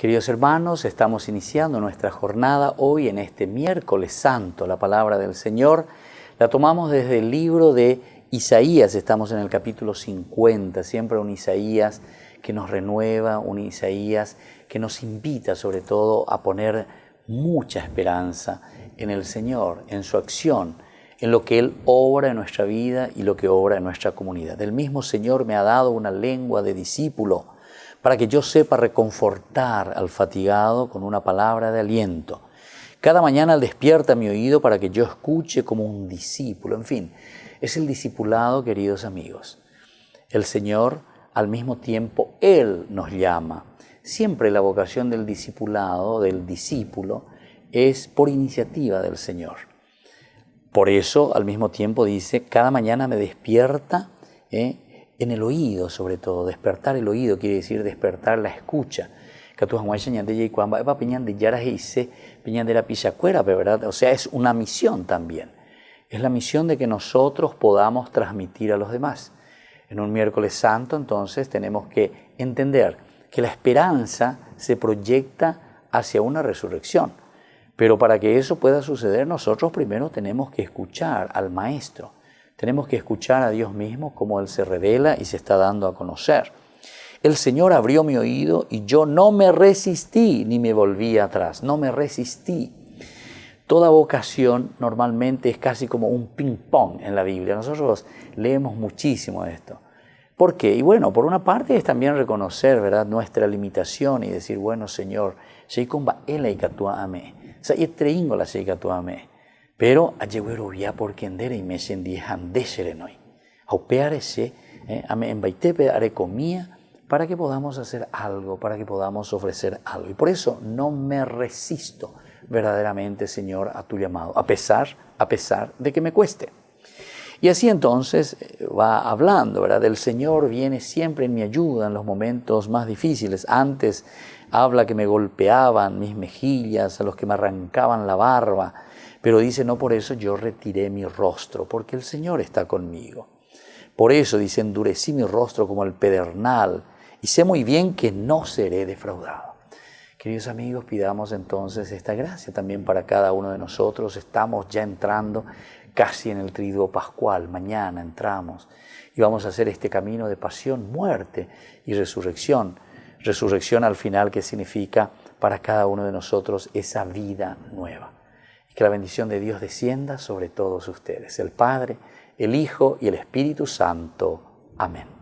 Queridos hermanos, estamos iniciando nuestra jornada hoy en este miércoles santo. La palabra del Señor la tomamos desde el libro de Isaías. Estamos en el capítulo 50, siempre un Isaías que nos renueva, un Isaías que nos invita sobre todo a poner mucha esperanza en el Señor, en su acción, en lo que Él obra en nuestra vida y lo que obra en nuestra comunidad. El mismo Señor me ha dado una lengua de discípulo para que yo sepa reconfortar al fatigado con una palabra de aliento. Cada mañana Él despierta mi oído para que yo escuche como un discípulo. En fin, es el discipulado, queridos amigos. El Señor, al mismo tiempo, Él nos llama. Siempre la vocación del discipulado, del discípulo, es por iniciativa del Señor. Por eso, al mismo tiempo, dice, cada mañana me despierta, en el oído, sobre todo. Despertar el oído quiere decir despertar la escucha. ¿Verdad? O sea, es una misión también. Es la misión de que nosotros podamos transmitir a los demás. En un miércoles santo, entonces, tenemos que entender que la esperanza se proyecta hacia una resurrección. Pero para que eso pueda suceder, nosotros primero tenemos que escuchar al Maestro. Tenemos que escuchar a Dios mismo cómo Él se revela y se está dando a conocer. El Señor abrió mi oído y yo no me resistí ni me volví atrás. No me resistí. Toda vocación normalmente es casi como un ping-pong en la Biblia. Nosotros leemos muchísimo esto. ¿Por qué? Y bueno, por una parte es también reconocer, ¿verdad?, nuestra limitación y decir, bueno, Señor, pero ayehuerovia porque endere y me sentí handesherenoi. Aupearese, embaitepe haré comía para que podamos hacer algo, para que podamos ofrecer algo. Y por eso no me resisto verdaderamente, Señor, a tu llamado, a pesar de que me cueste. Y así entonces va hablando, ¿verdad? El Señor viene siempre en mi ayuda en los momentos más difíciles. Antes habla que me golpeaban mis mejillas, a los que me arrancaban la barba. Pero dice, no por eso yo retiré mi rostro, porque el Señor está conmigo. Por eso, dice, endurecí mi rostro como el pedernal y sé muy bien que no seré defraudado. Queridos amigos, pidamos entonces esta gracia también para cada uno de nosotros. Estamos ya entrando casi en el triduo pascual. Mañana entramos y vamos a hacer este camino de pasión, muerte y resurrección. Resurrección al final, que significa para cada uno de nosotros esa vida nueva. Y que la bendición de Dios descienda sobre todos ustedes, el Padre, el Hijo y el Espíritu Santo. Amén.